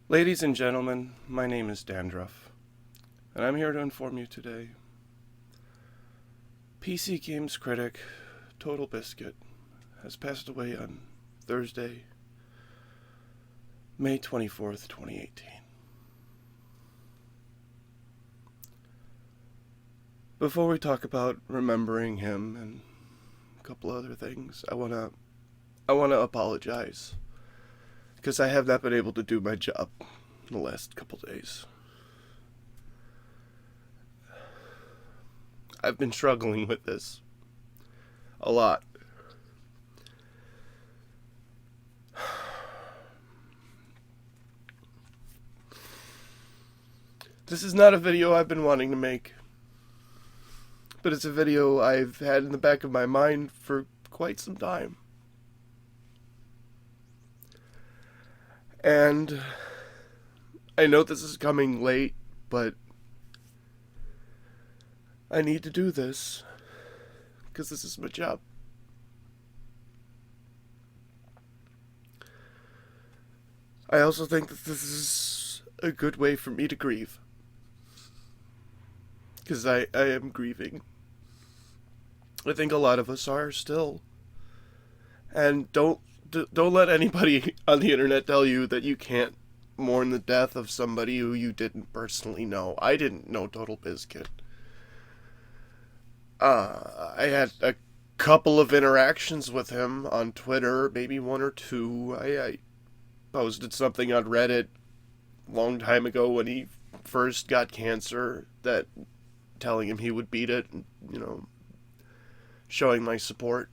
Ladies and gentlemen, my name is Dandruff, and I'm here to inform you today. PC games critic Totalbiscuit has passed away on Thursday, May 24th, 2018. Before we talk about remembering him and a couple other things, I wanna apologize because I have not been able to do my job in the last couple days. I've been struggling with this a lot. This is not a video I've been wanting to make, but it's a video I've had in the back of my mind for quite some time. And I know this is coming late, but I need to do this because this is my job. I also think that this is a good way for me to grieve, because I am grieving. I think a lot of us are still. And don't let anybody on the internet tell you that you can't mourn the death of somebody who you didn't personally know. I didn't know Totalbiscuit. I had a couple of interactions with him on Twitter, maybe one or two. I posted something on Reddit a long time ago when he first got cancer, that telling him he would beat it, and, showing my support.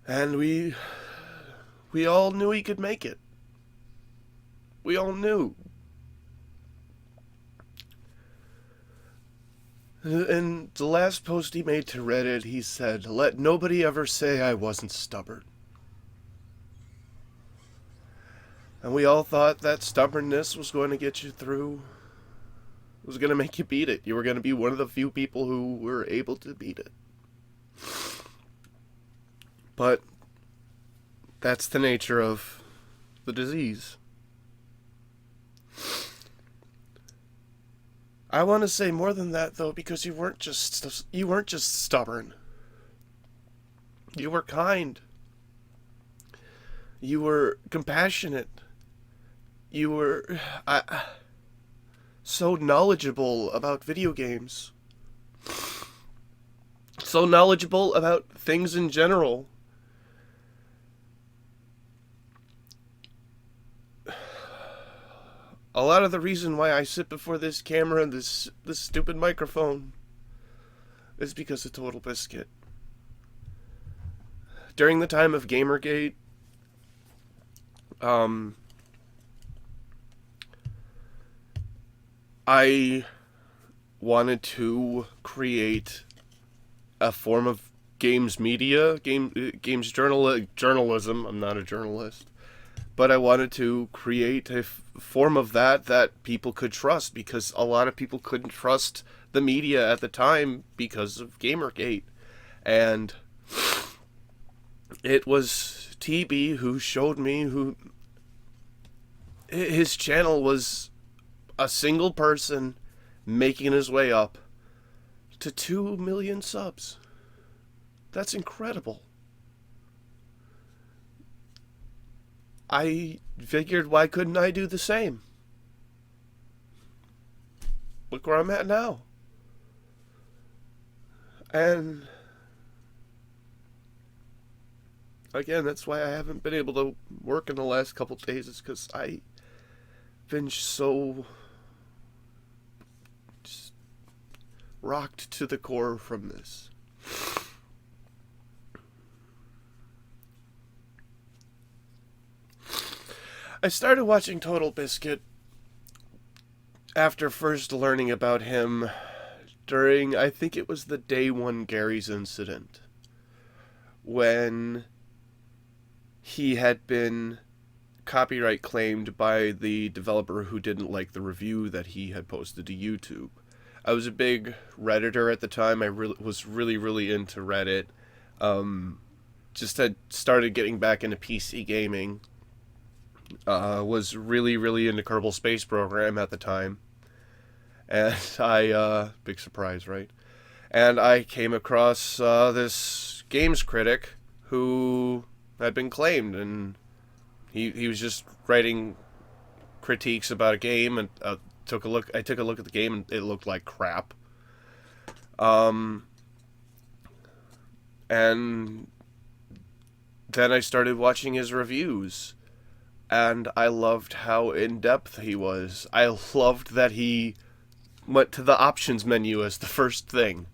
And we all knew he could make it. We all knew. In the last post he made to Reddit, he said, "Let nobody ever say I wasn't stubborn." And we all thought that stubbornness was going to get you through. It was going to make you beat it. You were going to be one of the few people who were able to beat it. But that's the nature of the disease. I want to say more than that, though, because you weren't just stubborn. You were kind. You were compassionate. You were so knowledgeable about video games. So knowledgeable about things in general. A lot of the reason why I sit before this camera and this stupid microphone is because of Totalbiscuit. During the time of Gamergate, I wanted to create a form of games media, games journalism. I'm not a journalist. But I wanted to create a form of that people could trust, because a lot of people couldn't trust the media at the time because of Gamergate. And it was TB who showed me who his channel was a single person making his way up to 2 million subs. That's incredible. I figured, why couldn't I do the same? Look where I'm at now. And again, that's why I haven't been able to work in the last couple days, is because I've been so just rocked to the core from this. I started watching Totalbiscuit after first learning about him during, I think it was the day one Gary's incident, when he had been copyright claimed by the developer who didn't like the review that he had posted to YouTube. I was a big Redditor at the time. I was really into Reddit. Just had started getting back into PC gaming. was really, really into Kerbal Space Program at the time. And I, big surprise, right? And I came across this games critic who had been claimed, and he was just writing critiques about a game, and I took a look at the game, and it looked like crap. And then I started watching his reviews, and I loved how in-depth he was. I loved that he went to the options menu as the first thing.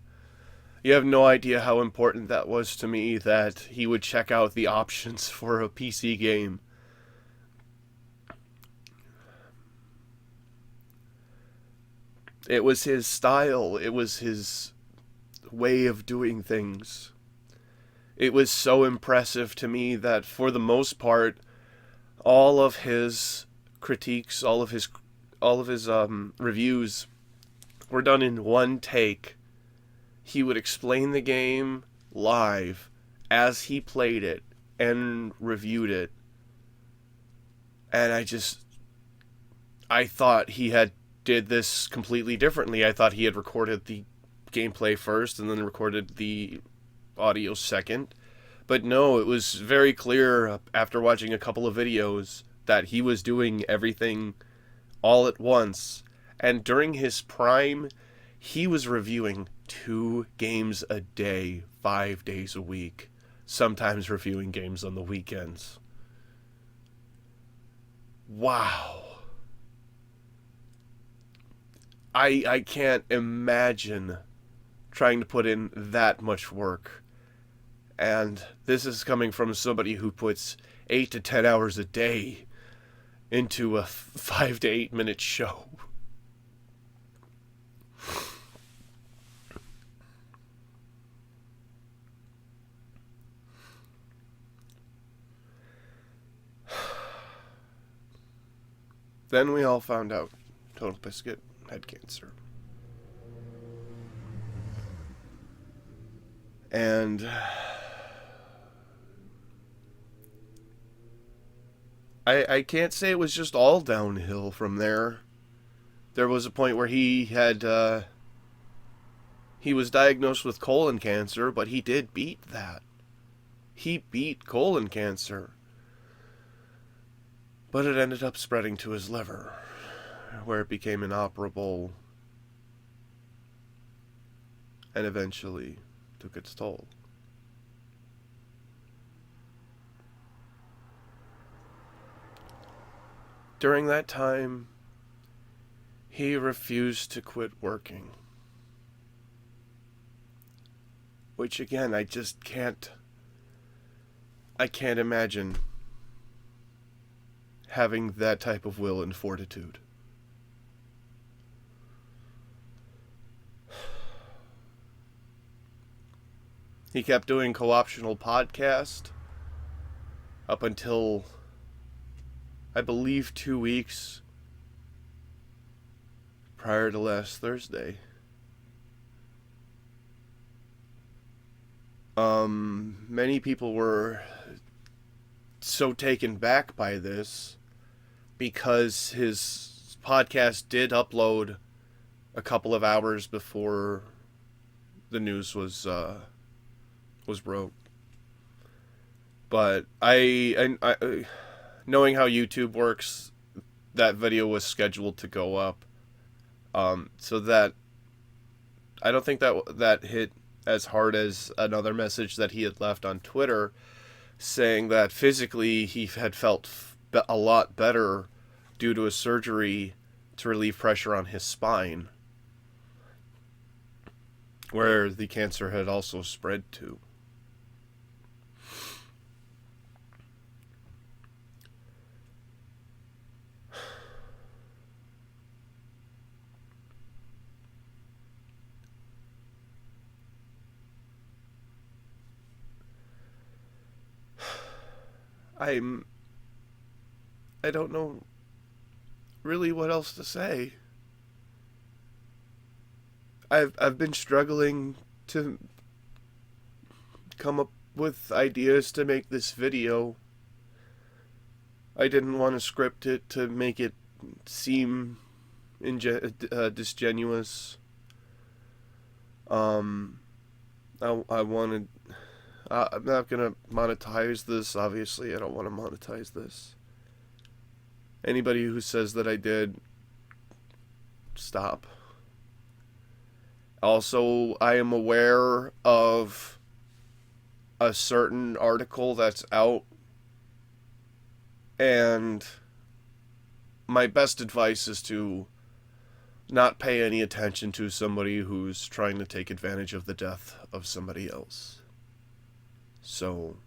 You have no idea how important that was to me, that he would check out the options for a PC game. It was his style. It was his way of doing things. It was so impressive to me that for the most part, all of his critiques, all of his reviews were done in one take. He would explain the game live as he played it and reviewed it. And I thought he had did this completely differently. I thought he had recorded the gameplay first and then recorded the audio second. But no, it was very clear after watching a couple of videos that he was doing everything all at once. And during his prime, he was reviewing 2 games a day, 5 days a week, sometimes reviewing games on the weekends. Wow. I can't imagine trying to put in that much work. And this is coming from somebody who puts 8 to 10 hours a day into a 5 to 8 minute show. Then we all found out Totalbiscuit had cancer. And I can't say it was just all downhill from there. There was a point where he was diagnosed with colon cancer, but he did beat that. He beat colon cancer. But it ended up spreading to his liver, where it became inoperable and eventually took its toll. During that time, he refused to quit working. Which again, I can't imagine having that type of will and fortitude. He kept doing co-optional podcast up until, I believe, 2 weeks prior to last Thursday. Many people were so taken back by this because his podcast did upload a couple of hours before the news was broke. But I knowing how YouTube works, that video was scheduled to go up. So that I don't think that hit as hard as another message that he had left on Twitter, saying that physically he had felt a lot better due to a surgery to relieve pressure on his spine, where the cancer had also spread to. I don't know really what else to say. I've been struggling to come up with ideas to make this video. I didn't want to script it to make it seem disingenuous. I wanted. I'm not gonna monetize this. Obviously, I don't want to monetize this. Anybody who says that I did, stop. Also, I am aware of a certain article that's out, and my best advice is to not pay any attention to somebody who's trying to take advantage of the death of somebody else. So,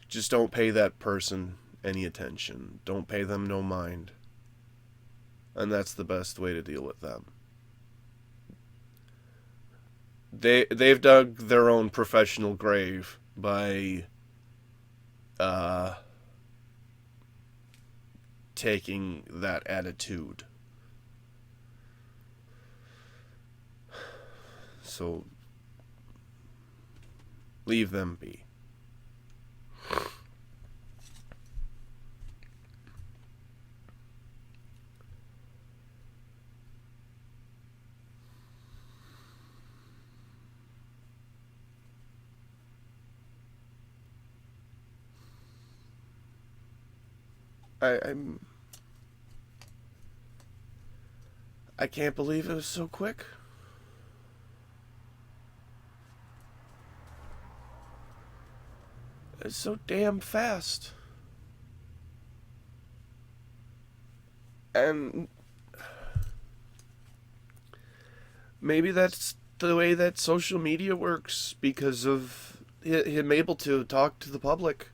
just don't pay that person any attention. Don't pay them no mind. And that's the best way to deal with them. They've dug their own professional grave by taking that attitude. So leave them be. I can't believe it was so quick. It's so damn fast. And maybe that's the way that social media works because of him able to talk to the public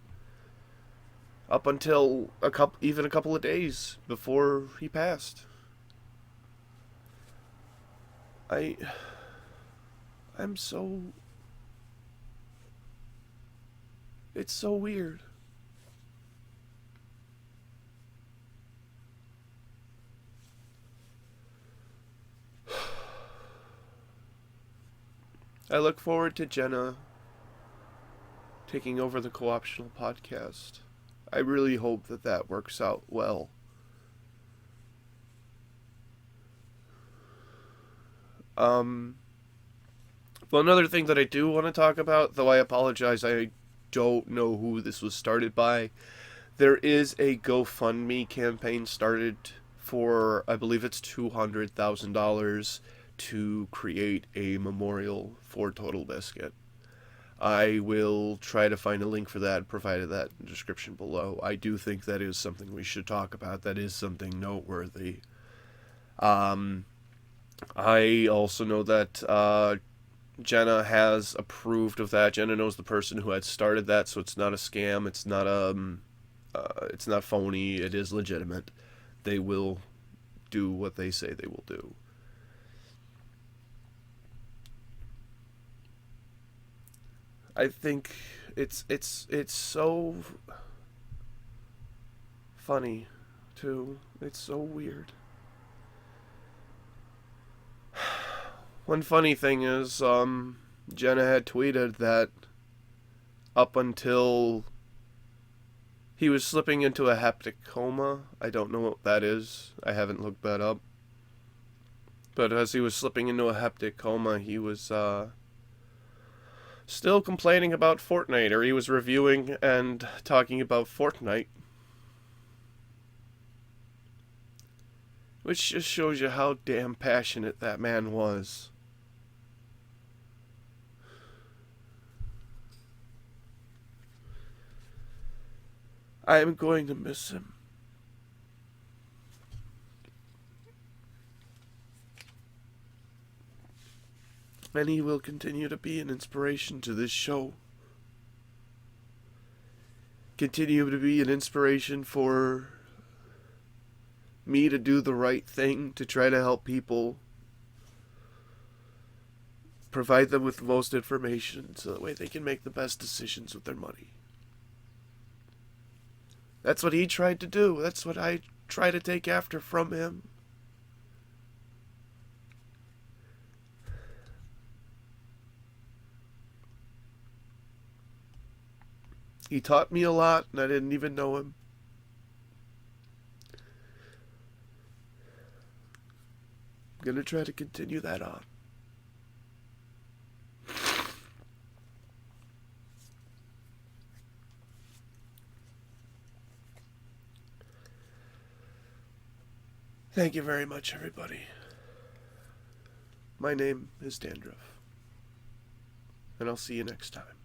up until a couple of days before he passed. I'm so... It's so weird. I look forward to Jenna taking over the Co-optional podcast. I really hope that that works out well. Well, another thing that I do want to talk about, though I apologize, I don't know who this was started by. There is a GoFundMe campaign started for, I believe it's $200,000 to create a memorial for Totalbiscuit. I will try to find a link for that, provided that in the description below. I do think that is something we should talk about. That is something noteworthy. I also know that Jenna has approved of that. Jenna knows the person who had started that, so it's not a scam. It's not phony. It is legitimate. They will do what they say they will do. I think it's so funny too. It's so weird. One funny thing is, Jenna had tweeted that up until he was slipping into a haptic coma. I don't know what that is. I haven't looked that up. But as he was slipping into a haptic coma, he was still complaining about Fortnite, or he was reviewing and talking about Fortnite. Which just shows you how damn passionate that man was. I am going to miss him. And he will continue to be an inspiration to this show. Continue to be an inspiration for me to do the right thing, to try to help people, provide them with the most information so that way they can make the best decisions with their money. That's what he tried to do. That's what I try to take after from him. He taught me a lot, and I didn't even know him. going to try to continue that on. Thank you very much, everybody. My name is Dandruff, and I'll see you next time.